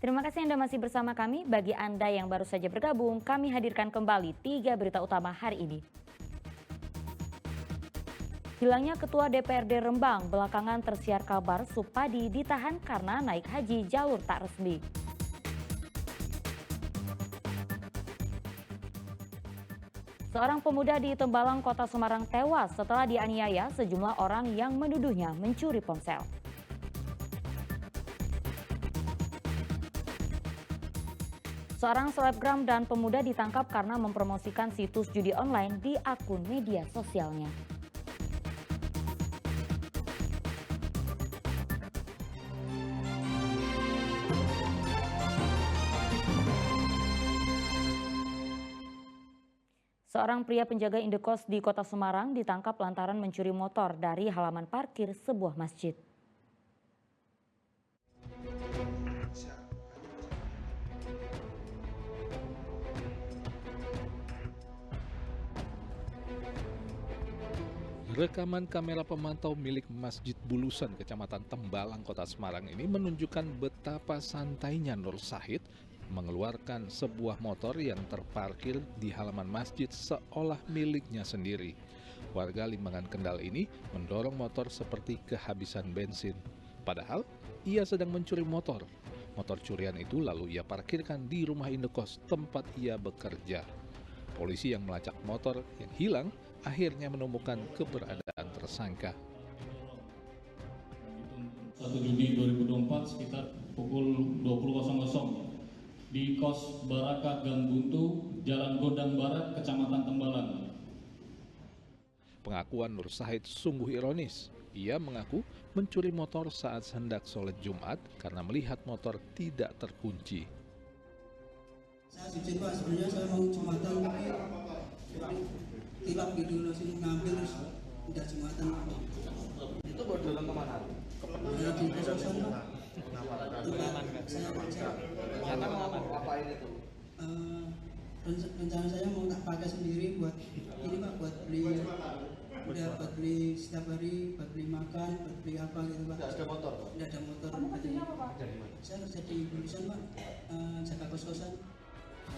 Terima kasih Anda masih bersama kami. Bagi Anda yang baru saja bergabung, kami hadirkan kembali 3 berita utama hari ini. Hilangnya Ketua DPRD Rembang, belakangan tersiar kabar Supadi ditahan karena naik haji jalur tak resmi. Seorang pemuda di Tembalang, Kota Semarang tewas setelah dianiaya sejumlah orang yang menuduhnya mencuri ponsel. Seorang selebgram dan pemuda ditangkap karena mempromosikan situs judi online di akun media sosialnya. Seorang pria penjaga indekos di Kota Semarang ditangkap lantaran mencuri motor dari halaman parkir sebuah masjid. Rekaman kamera pemantau milik Masjid Bulusan, Kecamatan Tembalang, Kota Semarang ini menunjukkan betapa santainya Nur Syahid mengeluarkan sebuah motor yang terparkir di halaman masjid seolah miliknya sendiri. Warga Limbangan Kendal ini mendorong motor seperti kehabisan bensin. Padahal ia sedang mencuri motor. Motor curian itu lalu ia parkirkan di rumah indekos tempat ia bekerja. Polisi yang melacak motor yang hilang akhirnya menemukan keberadaan tersangka. 1 Juni 2024 sekitar pukul 20.00 di Kos Baraka Gang Buntu, Jalan Gondang Barat, Kecamatan Tembalang. Pengakuan Nur Syahid sungguh ironis. Ia mengaku mencuri motor saat hendak sholat Jumat karena melihat motor tidak terkunci. Saya jujur Pak, sebenarnya saya mau Jumatan tapi tilap gitu langsung ngambil terus udah Jumatan. Itu bawa jalan kemana? Ya di kos-kosan Pak. Saya kerja. Ternyata mau ngapain itu? Rencana saya mau tak pakai sendiri buat ini Pak, buat beli udah buat beli setiap hari, buat beli makan, buat beli apa gitu Pak. Tidak ada motor Pak? Tidak ada motor. Kamu kerjanya apa Pak? Saya kerja di Bulusan Pak, jaga kos-kosan.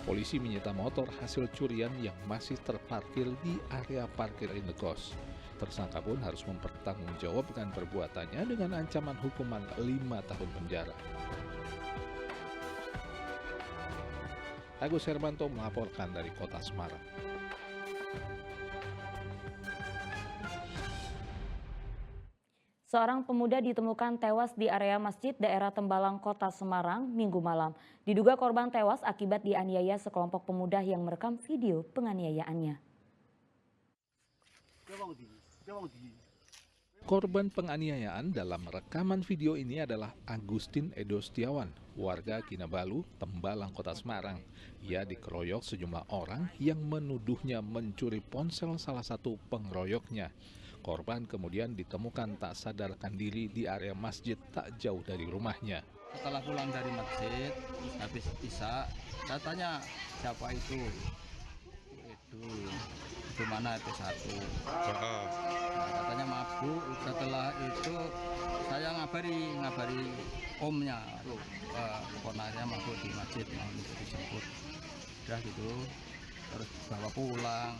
Polisi menyita motor hasil curian yang masih terparkir di area parkir indekos. Tersangka pun harus mempertanggungjawabkan perbuatannya dengan ancaman hukuman 5 tahun penjara. Agus Hermanto melaporkan dari Kota Semarang. Seorang pemuda ditemukan tewas di area masjid daerah Tembalang, Kota Semarang, Minggu malam. Diduga korban tewas akibat dianiaya sekelompok pemuda yang merekam video penganiayaannya. Korban penganiayaan dalam rekaman video ini adalah Agustin Edo Setiawan, warga Kinabalu, Tembalang, Kota Semarang. Ia dikeroyok sejumlah orang yang menuduhnya mencuri ponsel salah satu pengeroyoknya. Korban kemudian ditemukan tak sadarkan diri di area masjid tak jauh dari rumahnya. Setelah pulang dari masjid, habis isya, saya tanya siapa itu mana itu satu. Nah, katanya mabuk. Setelah itu saya ngabari omnya, ponarnya mabuk di masjid, mau dijemput. Udah gitu, terus bawa pulang.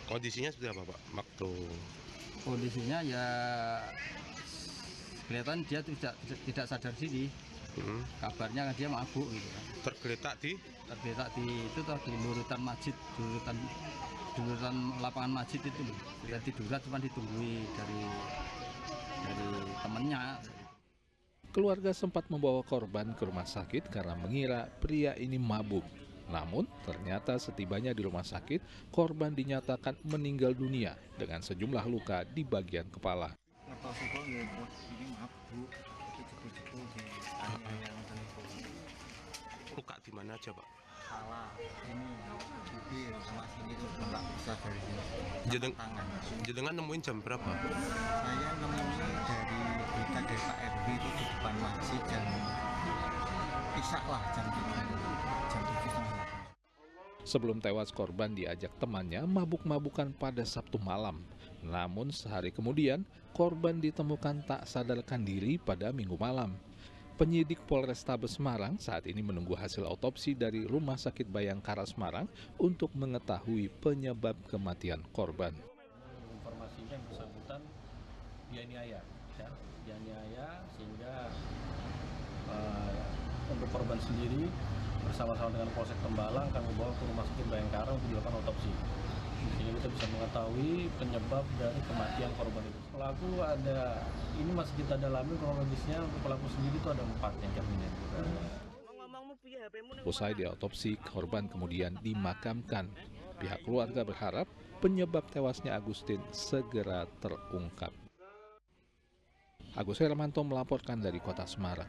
Kondisinya sudah apa Pak? Waktu Kondisinya ya kelihatan dia tidak sadar diri. Kabarnya kan dia mabuk gitu kan. tergeletak di Itu toh di lurutan masjid, lurutan lapangan masjid itu. Dia tiduran cuma ditungguin dari temennya. Keluarga sempat membawa korban ke rumah sakit karena mengira pria ini mabuk. Namun ternyata setibanya di rumah sakit, korban dinyatakan meninggal dunia dengan sejumlah luka di bagian kepala. luka di mana aja Pak? Salah, ini bibir sama sini tuh nggak bisa dari sini. Tangan. Jenengan nemuin jam berapa? Saya nemunya dari berita dari Pak RW itu di depan masjid jam isak lah jam 7. Sebelum tewas, korban diajak temannya mabuk-mabukan pada Sabtu malam. Namun sehari kemudian, korban ditemukan tak sadarkan diri pada Minggu malam. Penyidik Polrestabes Semarang saat ini menunggu hasil otopsi dari Rumah Sakit Bayangkara Semarang untuk mengetahui penyebab kematian korban. Informasinya yang bersangkutan dianiaya, sehingga untuk korban sendiri bersama-sama dengan Polsek Tembalang kami bawa ke Rumah Sakit Bayangkara untuk dilakukan otopsi. Sehingga kita bisa mengetahui penyebab dari kematian korban itu. Pelaku ini masih kita dalami kronologisnya, untuk pelaku sendiri itu ada 4 yang terminal. Usai diotopsi, korban kemudian dimakamkan. Pihak keluarga berharap penyebab tewasnya Agustin segera terungkap. Agus Hermanto melaporkan dari Kota Semarang.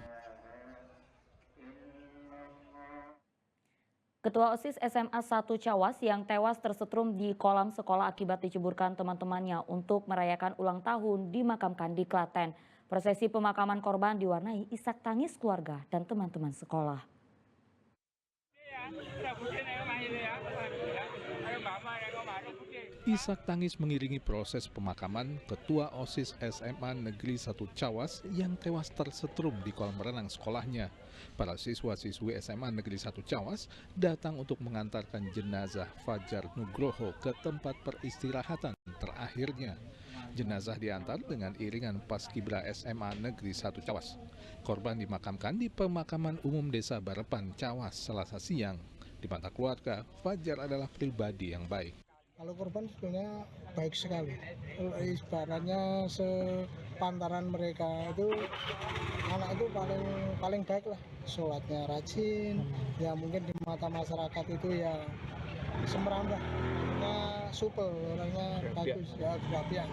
Ketua OSIS SMA 1 Cawas yang tewas tersetrum di kolam sekolah akibat diceburkan teman-temannya untuk merayakan ulang tahun dimakamkan di Klaten. Prosesi pemakaman korban diwarnai isak tangis keluarga dan teman-teman sekolah. Isak tangis mengiringi proses pemakaman Ketua OSIS SMA Negeri 1 Cawas yang tewas tersetrum di kolam renang sekolahnya. Para siswa-siswi SMA Negeri 1 Cawas datang untuk mengantarkan jenazah Fajar Nugroho ke tempat peristirahatan terakhirnya. Jenazah diantar dengan iringan Paskibra SMA Negeri 1 Cawas. Korban dimakamkan di pemakaman umum Desa Barepan, Cawas, Selasa siang. Di mata keluarga, Fajar adalah pribadi yang baik. Kalau korban sebenarnya baik sekali. Ibaratnya sepantaran mereka itu anak itu paling baik lah. Sholatnya rajin, ya mungkin di mata masyarakat itu ya semerambah. Orangnya supel, orangnya bagus, ya grafian.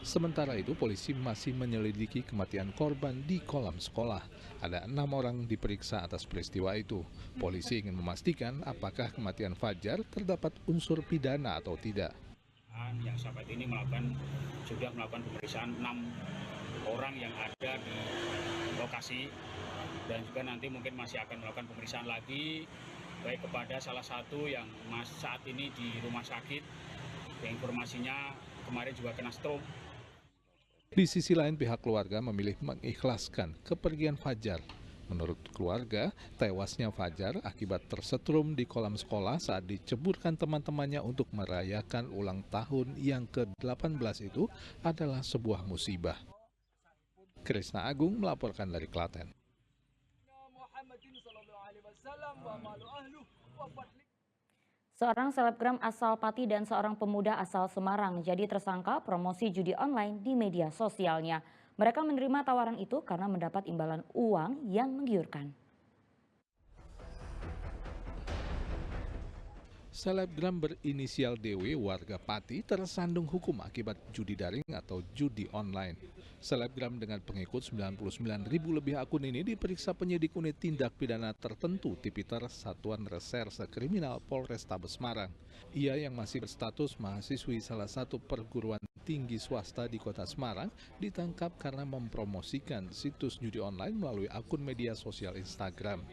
Sementara itu, polisi masih menyelidiki kematian korban di kolam sekolah. Ada 6 orang diperiksa atas peristiwa itu. Polisi ingin memastikan apakah kematian Fajar terdapat unsur pidana atau tidak. Yang sahabat ini sudah melakukan pemeriksaan 6 orang yang ada di lokasi, dan juga nanti mungkin masih akan melakukan pemeriksaan lagi baik kepada salah satu yang saat ini di rumah sakit, yang informasinya kemarin juga kena stroke. Di sisi lain, pihak keluarga memilih mengikhlaskan kepergian Fajar. Menurut keluarga, tewasnya Fajar akibat tersetrum di kolam sekolah saat diceburkan teman-temannya untuk merayakan ulang tahun yang ke-18 itu adalah sebuah musibah. Krisna Agung melaporkan dari Klaten. Seorang selebgram asal Pati dan seorang pemuda asal Semarang jadi tersangka promosi judi online di media sosialnya. Mereka menerima tawaran itu karena mendapat imbalan uang yang menggiurkan. Selebgram berinisial DW warga Pati tersandung hukum akibat judi daring atau judi online. Selebgram dengan pengikut 99.000 lebih akun ini diperiksa penyidik unit tindak pidana tertentu Tipiter Satuan Reserse Kriminal Polrestabes Semarang. Ia yang masih berstatus mahasiswi salah satu perguruan tinggi swasta di Kota Semarang ditangkap karena mempromosikan situs judi online melalui akun media sosial Instagram.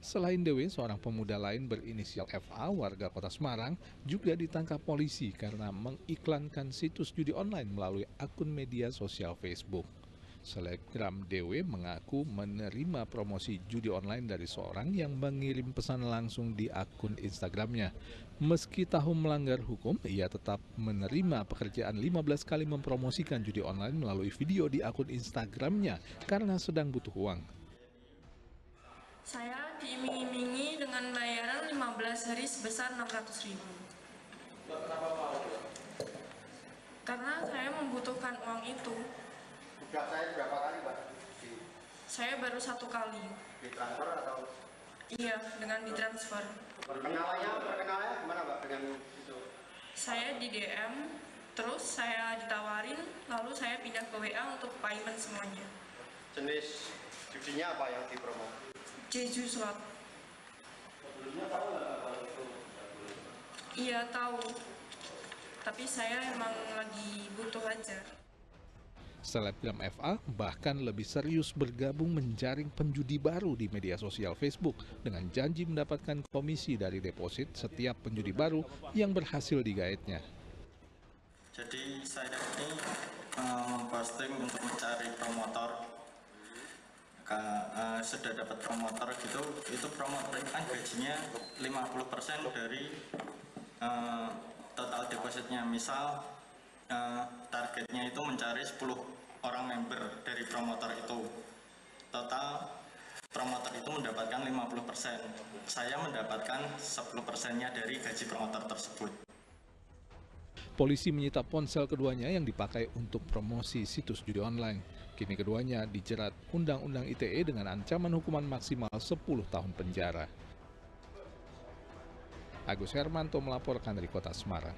Selain Dewi, seorang pemuda lain berinisial FA warga Kota Semarang juga ditangkap polisi karena mengiklankan situs judi online melalui akun media sosial Facebook. Selebgram DW mengaku menerima promosi judi online dari seorang yang mengirim pesan langsung di akun Instagramnya. Meski tahu melanggar hukum, ia tetap menerima pekerjaan 15 kali mempromosikan judi online melalui video di akun Instagramnya karena sedang butuh uang. Saya diiming-imingi dengan bayaran 15 hari sebesar 600.000. Karena saya membutuhkan uang itu. Sudah saya berapa kali, Pak? Saya baru 1 kali. Ditransfer atau? Iya, dengan ditransfer. Perkenalannya gimana, Pak, dengan itu? Saya di DM, terus saya ditawarin, lalu saya pindah ke WA untuk payment semuanya. Jenis judinya apa yang dipromo? Jeju slot. Sebelumnya tahu nggak kalau itu? Iya tahu, tapi saya emang lagi butuh aja. Selebgram FA bahkan lebih serius bergabung menjaring penjudi baru di media sosial Facebook dengan janji mendapatkan komisi dari deposit setiap penjudi baru yang berhasil digaetnya. Jadi saya ini memposting untuk mencari promotor sudah dapat promotor gitu, itu promotor itu kan gajinya 50% dari total depositnya. Misal targetnya itu mencari 10 orang member dari promotor itu. Total promotor itu mendapatkan 50%. Saya mendapatkan 10%-nya dari gaji promotor tersebut. Polisi menyita ponsel keduanya yang dipakai untuk promosi situs judi online. Kini keduanya dijerat Undang-Undang ITE dengan ancaman hukuman maksimal 10 tahun penjara. Agus Hermanto melaporkan dari Kota Semarang.